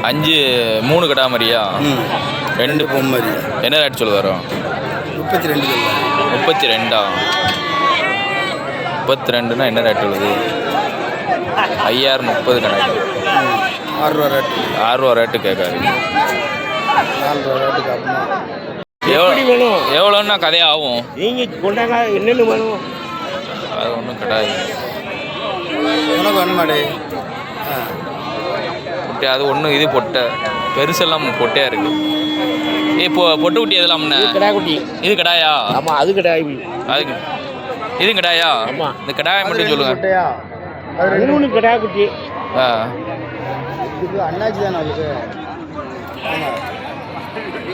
5 3 கடா மாதிரியா? 2 பொம்மரி. என்ன ரேட் சொல்ல வரும்? 32. 32ஆ? 32னா என்ன ரேட் வருது? 5030 கணக்கு. 6 ரூபா ரேட்டு. 6 ரூபா ரேட்டு கேட்காது. 4 ரூபா ரேட்டுக்கு அப்புறமா எவ்வளோன்னா கதையாக ஆகும். நீங்கள் கொண்டாங்க என்னென்னு வேணும்? அது ஒன்றும் கிடையாது. உனக்கு வேணுமாடே? குட்டி அது ஒன்றும் இது பொட்டை பெருசெல்லாம் பொட்டையாக இருக்குது. இப்போ பொட்டு குட்டி எதெல்லாம்ண்ணே? கடா குட்டி. இது கடாயா? ஆமாம், அது கடாய். அதுக்கு இது கடாயா? ஆமாம். இந்த கடாயை மட்டும் சொல்லுங்கள். அது 2 கடா குட்டி. இது அண்ணாச்சி தானே அவளுக்கு.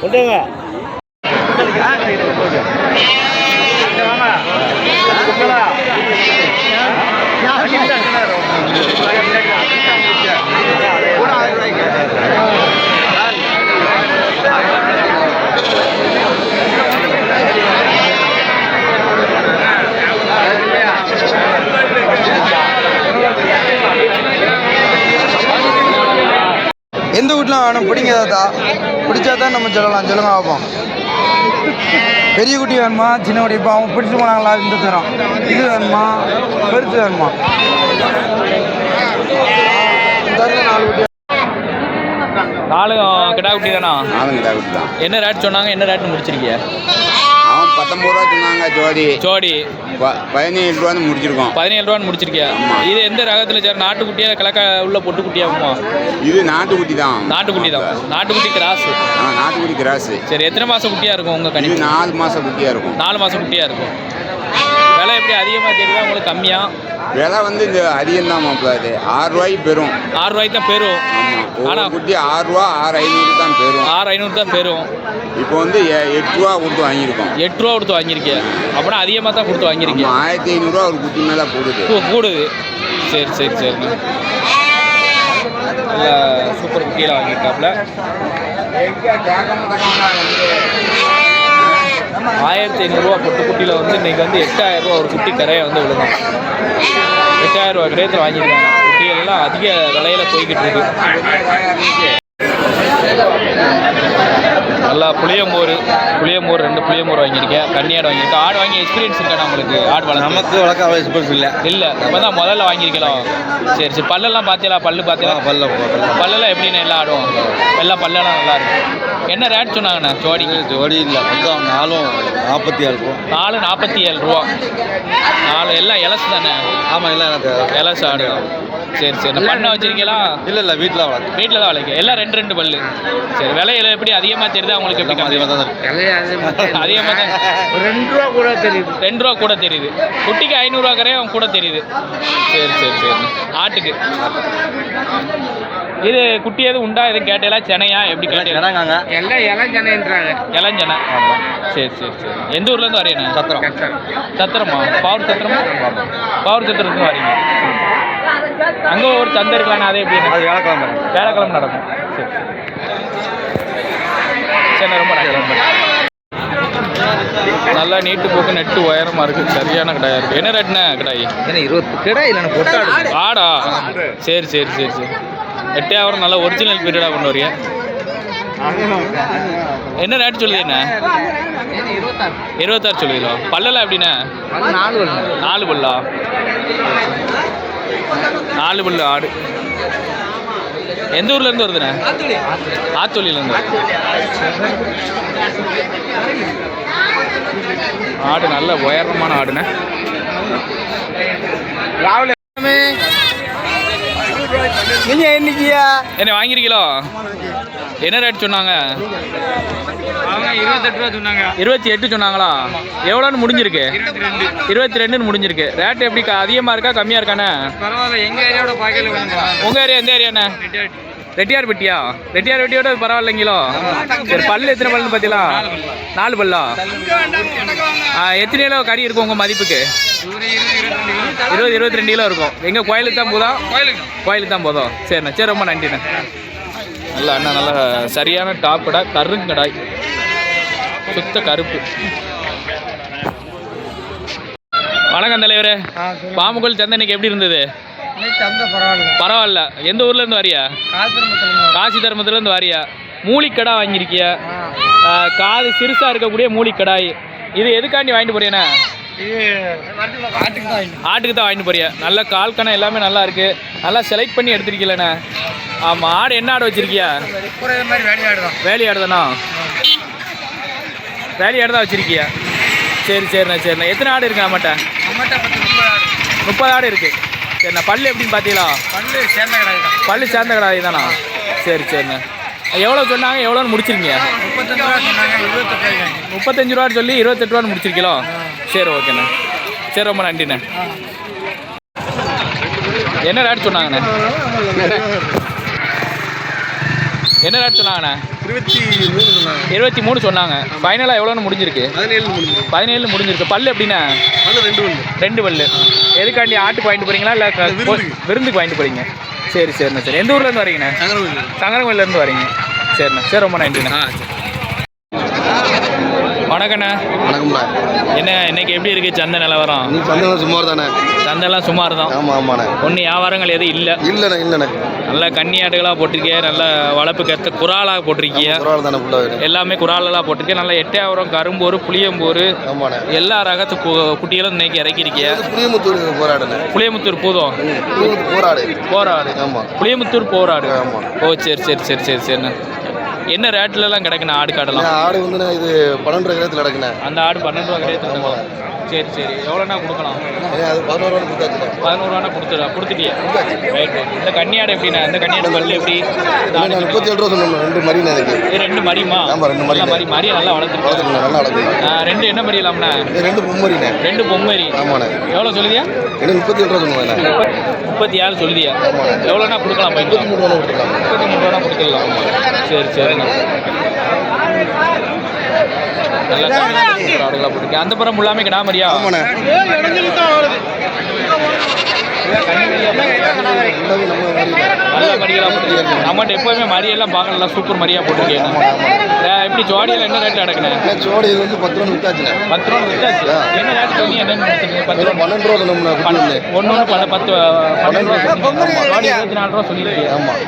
கொண்டாங்க. எந்த வீட்டில் வேணும் பிடிங்காதா? பிடிச்சா தான் நம்ம சொல்லலாம். சொல்லுங்க பார்ப்போம். பெரிய குட்டி வேணுமா சின்ன குட்டி? இப்போ அவங்க பிடிச்சி போனாங்களா? இந்த தரம் இது வேணுமா பெருசு வேணுமா? இந்த 4 குட்டி. 4 கிடா குட்டி தானா? 4 கிடா குட்டி தான். என்ன ரேட் சொன்னாங்க? என்ன ரேட் முடிச்சிருக்கீங்க? அவன் 19 ரூபா சொன்னாங்க ஜோடி. ஜோடி 17 ரூபான்னு முடிச்சிருக்கோம். 17 ரூபான்னு முடிச்சிருக்கியா? இது எந்த ரகத்தில் சார்? நாட்டுக்குட்டியா கிழக்க உள்ள பொட்டு குட்டியாகுமா? இது நாட்டுக்குட்டி தான். நாட்டுக்குட்டி தான். நாட்டுக்குட்டி கிராஸ். நாட்டுக்குட்டி கிராஸ். சரி, எத்தனை மாதம் குட்டியாக இருக்கும் உங்கள் கணிப்பு? 4 மாதம் குட்டியாக இருக்கும். 4 மாதம் குட்டியாக இருக்கும். விலை எப்படி அதிகமாக தெரியுதா உங்களுக்கு கம்மியாக? விலை வந்து இந்த அதிகம் தான் மாப்பிள்ளாது. 6 ரூபாய்க்கு பெறும். 6 ரூபாய்க்கு தான் பெறும். ஆமாம், ஆனால் குட்டி 6 ரூபா 6500 தான் பெறும். 6500 தான் பெறும். இப்போ வந்து 8 ரூபா கொடுத்து வாங்கியிருக்கோம். 8 ரூபா கொடுத்து வாங்கியிருக்கேன். அப்படின்னா அதிகமாக தான் கொடுத்து வாங்கியிருக்கேன். 1500 ரூபா ஒரு குட்டி மேலே கூடுது. சரி சரி சரிண்ணா. நல்லா சூப்பர் குட்டியில் வாங்கியிருக்காப்புல. 1500 ரூபா பொட்டு குட்டியில் வந்து இன்றைக்கி வந்து 8000 ரூபா ஒரு குட்டி கரையை வந்து விழுகும். 8000 ரூபா கிரயத்தில் வாங்கியிருக்காங்க. குட்டிகள்லாம் அதிக விலையில் போய்கிட்டு இருக்கு. நல்லா புளியமோர் 2 புளியமோர் வாங்கியிருக்கேன். கன்னியாடு வாங்கியிருக்கேன். ஆடு வாங்கி எக்ஸ்பீரியன்ஸ் இருக்காண்ணா உங்களுக்கு? ஆடு வளர்க்க நமக்கு வளர்க்க அவ்வளோ எக்ஸ்பீரியன்ஸ் இல்லை. இப்போ தான் முதல்ல வாங்கியிருக்கலாம். சரி சரி. பல்லெல்லாம் பார்த்தீங்களா? பார்த்தீங்களா? பல்லெல்லாம் எப்படின்னு எல்லாம் ஆடும்? எல்லாம் பல்லெல்லாம் நல்லா இருக்கும். என்ன ரேட் சொன்னாங்கண்ணா ஜோடிக்கு? ஜோடி இல்லை, மொத்தம் 4 47 ரூபா. 4 47 ரூபா. 4 எல்லாம் இலசு தானே? ஆமாம், இல்லை எனக்கு இலசு ஆடு. சரி சரி. பண்ண வச்சிருக்கீங்களா? இல்லை வீட்டில் வளர்க்கு. வீட்டில் தான் வளர்க்கு. எல்லாம் 2 பல்லு. சரி, விலையில எப்படி அதிகமாக தெரியுது உங்களுக்கு? எப்படி அதிகமாக தான் அதிகமாக தான். 2 ரூபா கூட தெரியுது. 2 ரூபா கூட தெரியுது. குட்டிக்கு 500 ரூபா கரையும் கூட தெரியுது. சரி சரி சரி. ஆட்டுக்கு இது குட்டி எதுவும் உண்டா? எதுவும் கேட்டீங்களா? சென்னையா எப்படி கேட்டீங்க? எல்லாம் இளஞ்சனைன்றாங்க. இளஞ்சனை. சரி சரி சரி. எந்த ஊர்லேருந்து வரீங்க? சத்திரமா? பவர் சத்திரமா? பவர் சத்திரத்துலேருந்து வரீங்க. அங்கே ஒரு சந்தை இருக்கலாம். அதே எப்படி? வேலைக்கிழமை நடக்கும். சரி சரி. ரொம்ப நன்றி. நல்லா நீட்டு போக்கு நெட்டு உயரமாக இருக்குது. சரியான கடாயாக இருக்குது. என்ன ரேட்ண்ணே கடாய்? 20 கடை இல்லை ஆடா? சரி சரி சரி சரி. 8000 நல்லா ஒரிஜினல் பீரியடாக கொண்டு வரீங்க. என்ன ரேட் சொல்லுது? என்ன 26 சொல்லுதோ? பல்லெல்லாம் எப்படிண்ணே? 4 பல்லா? 4 பல்லு ஆடு. எந்த ஊர்லேருந்து வருதுண்ணே? ஆத்தொலியிலேருந்து. ஆடு நல்ல உயரமான ஆடுண்ணே. ராகுல் என்ன வாங்கிருக்கீங்களோ? என்ன ரேட் சொன்னாங்க? 28 ரூபா சொன்னாங்க. 28 சொன்னாங்களா? எவ்வளோன்னு முடிஞ்சிருக்கு? 22ன்னு முடிஞ்சிருக்கு. ரேட் எப்படி அதிகமாக இருக்கா கம்மியாக இருக்காண்ணே? பரவாயில்ல, எங்கள் ஏரியாவோட பாக்கெட்டில் வேணுமா? உங்கள் ஏரியா எந்த ஏரியாண்ணே? ரெட்டியார்பட்டியா? ரெட்டியார்பட்டியோட பரவாயில்லைங்களோ? சரி. பல்லு எத்தனை பல்லுன்னு பார்த்தீங்களா? 4 பல்லா? எத்தனை கிலோ கறி இருக்கும் உங்கள் மதிப்புக்கு? 20-22 கிலோ இருக்கும். எங்கள் கோயிலுக்கு தான் போதா? கோயிலுக்கு தான் போதும். சரிண்ணா. சரி, ரொம்ப நன்றிண்ணே. நல்லா அண்ணா நல்லா சரியான டாப் கடை. கருங்கடாய், சுத்த கருப்பு. வணக்கம் தலைவரே. பாம்புக்கோயில் சந்தை இன்னைக்கு எப்படி இருந்தது? பரவாயில்ல. எந்த ஊர்லேருந்து வரியா? காசி தர்மத்துலேருந்து வரியா? மூலிக்கடா வாங்கியிருக்கியா? காது சிறுசாக இருக்கக்கூடிய மூலிக்கடாய். இது எதுக்காண்டி வாங்கிட்டு போறியாண்ணா? ஆட்டுக்கு தான் வாங்கிட்டு போறியா? நல்ல கால் கணம் எல்லாமே நல்லா இருக்கு. நல்லா செலக்ட் பண்ணி எடுத்துருக்கீங்களண்ணா. ஆமாம். ஆடு என்ன ஆடு வச்சிருக்கியா? வேலையாடு தானா? வேலையாடு தான் வச்சிருக்கியா? சரி சரிண்ணா சரிண்ணா. எத்தனை ஆடு இருக்கு நம்மகிட்ட? 30 ஆடு இருக்கு. சரிண்ணா. பல்லு எப்படின்னு பார்த்தீங்களா? பல்லு சேர்ந்த கடாய் தானா? சரி சரிண்ணா. எவ்வளோ சொன்னாங்க? எவ்வளோன்னு முடிச்சிருக்கீங்க? 35 ரூபான்னு சொல்லி 28 ரூபான்னு முடிச்சிருக்கீங்களோ? சரி ஓகேண்ணா. சரி ரொம்ப நன்றிண்ணே. என்ன ரேட் சொன்னாங்கண்ணே? என்ன ரேட் சொன்னாங்கண்ணே? 23 சொன்னாங்க. ஃபைனலாக எவ்வளோன்னு முடிஞ்சிருக்கு? 17 முடிஞ்சிருக்கு. பல்லு எப்படின்னா? 2 பல்லு. எதுக்காண்டி ஆட்டுக்கு வாங்கிட்டு போகிறீங்களா இல்லை விருந்துக்கு வாங்கிட்டு போகிறீங்க? சரி சரிண்ணா சரி. எந்த ஊர்லேருந்து வரீங்கண்ணே? சங்கரங்கோயிலேருந்து வரீங்க. சரிண்ணா. சரி ரொம்ப நன்றிண்ணா. வணக்கண்ணா. வணக்கம்ண்ணா. என்ன இன்னைக்கு எப்படி இருக்குது சந்தை நிலவரம்? சந்தைலாம் சுமார் தானே? சந்தைலாம் சுமார் தான். ஆமாம் ஆமாண்ணே. ஒன்றும் வியாபாரங்கள் எதுவும் இல்லைண்ணே. நல்ல கன்னியாடுகளாக போட்டிருக்கீங்க. நல்ல வளர்ப்புக்கு ஏற்ற குறாலாக போட்டிருக்கீங்க. எல்லாமே குறாலெல்லாம் போட்டிருக்கேன். நல்ல எட்டையாவரம், கரும்பூர், புளியம்பூர் எல்லா ரகத்து குட்டிகளும் இன்னைக்கு இறக்கிருக்கீங்க. புளியமுத்தூர் பூதம் போராடு. புளியமுத்தூர் போராடு. ஓ சரி சரி சரி சரி சரிண்ணா. என்ன ரேட்லலாம் கிடக்குண்ணா ஆடு காடெல்லாம்? ஆடு வந்து இது 12 ரூபா கிரேத்தில் கிடக்குண்ணே. அந்த ஆடு 12 ரூபா கிரேத்தில். சரி சரி. எவ்வளோண்ணா கொடுக்கலாம்? அது 11 ரூபா கொடுத்தாச்சு. 11 ரூபானா கொடுத்துட்டியா? Right right. இந்த கன்னியாடு எப்படிண்ணா? இந்த கன்னியாடு பல்லு எப்படி? 37 ரூபா சொன்னோம். 2 மரிண்ணா இருக்கு. இது 2 மரிமா? ஆமாம் 2 மரி. மரியை நல்லா வளர்த்துருக்கோம். நல்லா வளர்த்துருக்கோம். 2 என்ன மரி இல்லாமண்ணா? 2 பொம்மரிண்ணே. 2 பொம்மரி. ஆமாண்ணே. எவ்வளோ சொல்லுதியா? 37 ரூபா சொன்னோம். 37 சொல்லுதியா? எவ்வளோண்ணா கொடுக்கலாம்? 33 ரூபா கொடுக்கலாம். 33 ரூபா கொடுத்துடலாம். சரி சரிண்ணா. நல்லா ஆடுகளாக போட்டுருக்கேன். அந்த புறம் ஃபுல்லாமே கிடா மரியா? ஆமாண்ணே. நல்ல மரிகளாக போட்டுருக்கேன். நம்மகிட்ட எப்போவுமே மரியெல்லாம் பார்க்கலாம். சூப்பர் மரியாக போட்டிருக்கேன். எப்படி ஜோடியில் என்ன ரேட்டில் கிடக்குண்ணே? ஜோடி இது வந்து 10 ரூபா வித்தாச்சுண்ணே. 10 ரூபா வித்தாச்சு. என்ன ரேட் சொன்னி? என்னென்னு 10 ரூபா 12 ரூபா சொன்னோம்ண்ணா. ஒன்று 12 ரூபா 24 ரூபா சொல்லியிருக்கேன். ஆமாம்.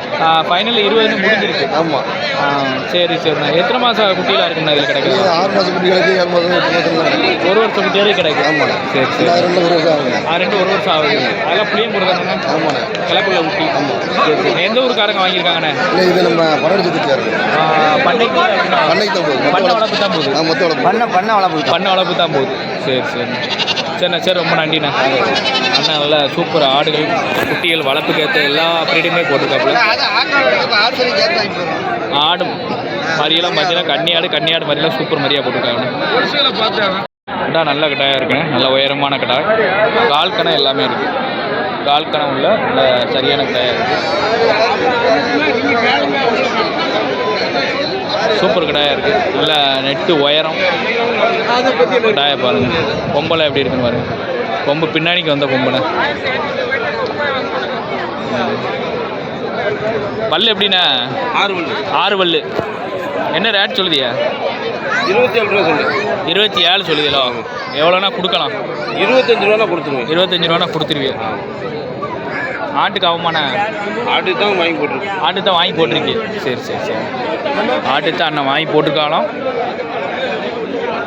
ஃபைனல் 20 முடிஞ்சிருக்கு. ஆமாம். சரி சரிண்ணா. எத்தனை மாதம் குட்டியில் இருக்குண்ணா இதில் கிடைக்கும்? 6 மாதம் குட்டிகளுக்கு 7 மாதம் 8 மாதம் 1 வருஷம் குட்டியாலே கிடைக்கும். ஆமாண்ணே. சரி சரி. 2 வருஷம் ஆகுது. 2 1 வருஷம் ஆகுது. அதெல்லாம் புளியும் கொடுத்தாங்கண்ணா? ஆமாண்ணே. கிளப்புள்ள குட்டி. ஆமாம். சரி சரி. எந்த ஊருக்காரங்க வாங்கியிருக்காங்கண்ணே? இல்லை இது நம்ம பன்னெண்டு சுத்தியாரு. பண்ணைக்கு தான் போகுது. பண்ணை வளர்ப்பு தான் போகுது. மொத்த வளர்ப்பு. பண்ணை வளர்ப்பு தான் போகுது. சரி சரி சரிண்ணா. சரி ரொம்ப நன்றிண்ணா. அண்ணா நல்லா சூப்பர் ஆடுகள் குட்டிகள் வளர்ப்புக்கு ஏற்ற எல்லா ப்ரீடுமே போட்டிருக்காப்புல. ஆடு மரியெல்லாம் பார்த்தீங்கன்னா கன்னியாடு மாதிரிலாம் சூப்பர் மரியாக போட்டிருக்காங்க. கடா நல்ல கடாயாக இருக்குங்க. நல்ல உயரமான கடா. கால் கணம் எல்லாமே இருக்குது. கால் கணம் உள்ள நல்ல சரியான கடாயாக இருக்குது. சூப்பர் கடாயாக இருக்குது. நல்ல நெட்டு உயரம் கடாயை பாருங்கள். கொம்பெல்லாம் எப்படி இருக்குன்னு பாருங்கள். கொம்பு பின்னாடிக்கு வந்த கொம்புண்ணே. பல்லு எப்படிண்ணா? 6 பல்லு. என்ன ரேட் சொல்லுதியா? 27 ரூபா சொல்லு. 27 சொல்லுதீங்களோ? எவ்வளோண்ணா கொடுக்கலாம்? 25 ரூபா கொடுத்துருவேன். 25 ரூபானா கொடுத்துருவியா? ஆட்டுக்கு அவமான? ஆட்டு தான் வாங்கி போட்டிருக்கேன். ஆட்டு தான் வாங்கி போட்டிருக்கீங்க. சரி சரி சரி. ஆட்டு தான் அண்ணன் வாங்கி போட்டிருக்காலும்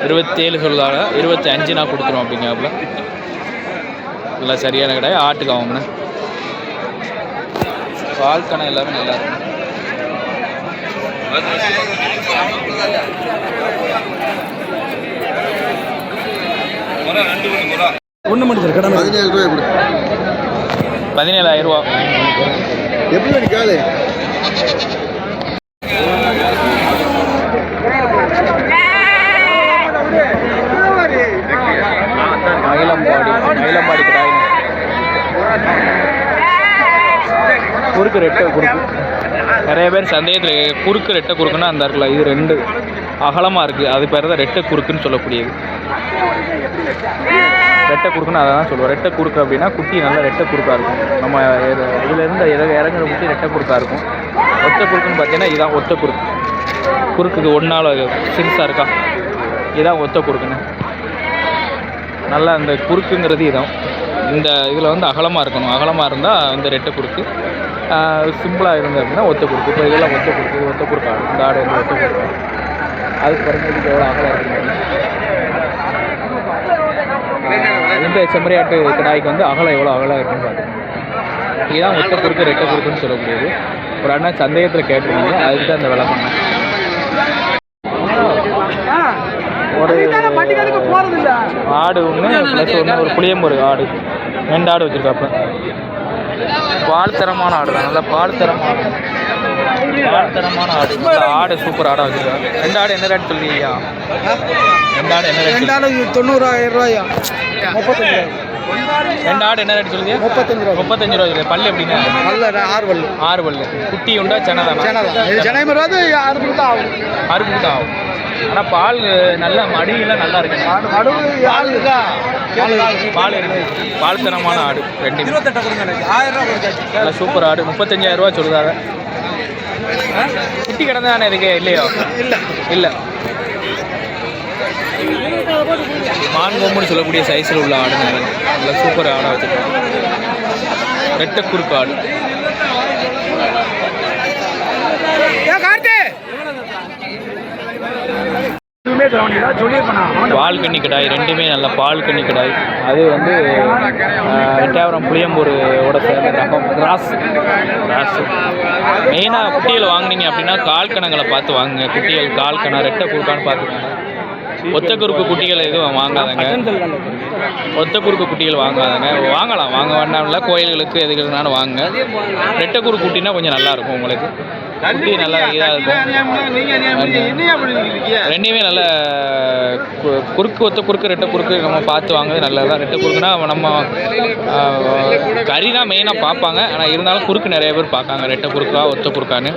27 சொல்லுதாங்க. 25 நான் கொடுத்துருவோம் அப்படிங்காப்புல. நல்லா சரியான கடை. ஆட்டுக்கு அவங்கண்ணே. பால் கணம் எல்லாமே நல்லா இருக்கும். ஒன்று மட்டும் கடை 17 ரூபாய் எப்படி? 17,000 ரூபா. எப்படி இருக்காது? மயிலம்பாடி கடாய். குறுக்கு ரெட்டை குறுக்கு. நிறைய பேர் சந்தேகத்தில் குறுக்கு ரெட்டை குறுக்குன்னா அந்த இருக்குல்ல, இது 2 அகலமாக இருக்குது. அது பேர் தான் ரெட்டை குறுக்குன்னு சொல்லக்கூடியது. ரெட்டை குறுக்குன்னு அதை தான் சொல்லுவோம். ரெட்டை குறுக்கு அப்படின்னா குட்டி நல்லா ரெட்டை குறுக்காக இருக்கும். நம்ம இதிலேருந்து இறங்குற குட்டி ரெட்டை குறுக்காக இருக்கும். ஒற்றை குறுக்குன்னு பார்த்தீங்கன்னா இதுதான் ஒற்றை குறுக்கு. குறுக்குக்கு ஒன்றால் சிறுசாக இருக்கா, இதுதான் ஒற்றை குறுக்குன்னு. நல்லா அந்த குறுக்குங்கிறது இதான். இந்த இதில் வந்து அகலமாக இருக்கணும். அகலமாக இருந்தால் வந்து ரெட்டை குறுக்கு, சிம்பிளாக இருந்தது அப்படின்னா ஒத்த குறுக்கு. இப்போ இதெல்லாம் ஒத்த குறுக்கு ஆடு. இந்த ஆடு வந்து ஒத்த குறுக்கு ஆடு. அதுக்கு பிறகு இதுக்கு எவ்வளோ அகலம் இருக்குது. இந்த செம்மறியாட்டு கிடாய்க்கு வந்து அகலம் எவ்வளோ அகலம் இருக்குன்னு பார்த்துக்கோங்க. இதுதான் ஒத்த குறுக்கு ரெட்டை குறுக்குன்னு சொல்லக்கூடியது. ஒரு அண்ணா சந்தேகத்தில் கேட்டிருந்தீங்க, அதுக்கு தான் இந்த விலை பண்ணேன். ஒரு ஆடு ஒன்று ப்ளஸ் ஒன்று ஒரு புளியம்பொரு ஆடு 2 ஆடு வச்சுருக்காப்புல. பால் தரமான ஆடு தான், நல்லா பால் தரமான ஆடு. ஆடு சூப்பர் ஆடாக வச்சுருக்காங்க. 2 ஆடு என்ன ரேட் சொல்லியா? 2 ஆடு என்ன ரேட்? 2 ஆடு 90,000 ரூபாயா? 35,000. 2 ஆடு என்ன ரேட் சொல்லுங்க? 35 ரூபா. பல்லு எப்படின்னா? நல்ல 6 பல்லு. குட்டி உண்டா? சென்னதானா? ஜனவரி வராது 6 பல்லு தான் ஆகும். 6 பல்லு தான் ஆகும். ஆனால் பால் நல்லா மடியெல்லாம் நல்லா இருக்கு. பால் இருக்கு. பால் தரமான ஆடு 2. 1000 ரூபா நல்லா சூப்பர் ஆடு. 35,000 ரூபா சொல்லுதாங்க. குட்டி கிடந்தா தானே இருக்கு இல்லையோ? இல்லை மான்கொம்புன்னு சொல்லக்கூடிய சைஸில் உள்ள ஆடு நல்லா சூப்பர் ஆடாக வச்சுருக்காங்க. ரெட்டை குறுக்கு ஆடு. பால் கன்னி கிடாய் 2மே நல்ல பால் கன்னி கிடாய். அது வந்து எட்டாயிரம் புளியம்பூரோட சேர்ந்த ரகம் கிராஸ். மெயினாக குட்டிகள் வாங்கினீங்க அப்படின்னா கால் கணங்களை பார்த்து வாங்குங்க. குட்டிகள் கால் கணம் ரெட்டை குறுக்கான்னு பார்த்துக்கோங்க. ஒத்த குறுக்கு குட்டிகள் எதுவும் வாங்காதங்க. ஒத்த குறுக்கு குட்டிகள் வாங்காதங்க. வாங்கலாம், வாங்க வேண்டாம்ல. கோயில்களுக்கு எதுக்குனாலும் வாங்க. ரெட்டை குறுக்கு குட்டினா கொஞ்சம் நல்லாயிருக்கும் உங்களுக்கு. குட்டி நல்லா இதாக இருக்கும். 2மே நல்ல குறுக்கு ஒத்த குறுக்கு ரெட்டை குறுக்கு நம்ம பார்த்து வாங்குறது நல்லது தான். ரெட்டை குறுக்குனா நம்ம கறி தான் மெயினாக பார்ப்பாங்க. ஆனால் இருந்தாலும் குறுக்கு நிறைய பேர் பார்க்காங்க, ரெட்டை குறுக்கா ஒத்த குறுக்கான்னு.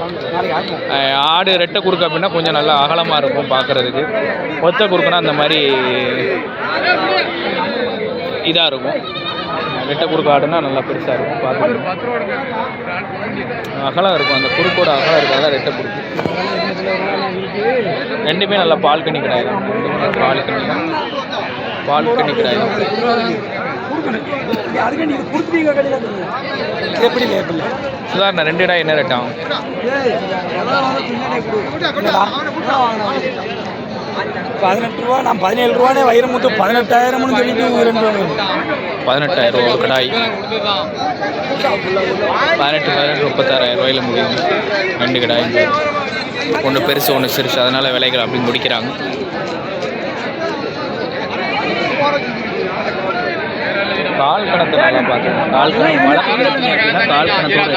ஆடு ரெட்டை குறுக்கு அப்படின்னா கொஞ்சம் நல்லா அகலமாக இருக்கும் பார்க்குறதுக்கு. ஒத்த குறுக்குனா அந்த மாதிரி இதாக இருக்கும். ரெட்டை குறுக்கு ஆடுனா நல்லா பெருசாக இருக்கும் பார்த்து. அகலம் இருக்கும், அந்த குறுக்கோட அகலம் இருக்கும். அதான் ரெட்டை குறுக்கு. 2மே நல்லா பால் கன்னி கிடாய் தான். பால் கன்னி கிடாய் தான். சுதாரணா 2 இடம் என்ன ரேட் ஆகும்? 18 ரூபா. நான் 17 ரூபானே வைரமுத்து 18,000 சொல்லிட்டு 18,000 ரூபா ஒரு கடாய். 18 36,000 ரூபாயில் முடியும் 2 கடாய். ஒன்று பெருசு ஒன்று சிறுசு, அதனால் விலைகள் அப்படி முடிக்கிறாங்க. கால் கணத்தை நல்லா பார்த்துக்கணும். கால் கணக்கு வழக்கு கிடச்சிங்க அப்படின்னா கால் கணத்தோடு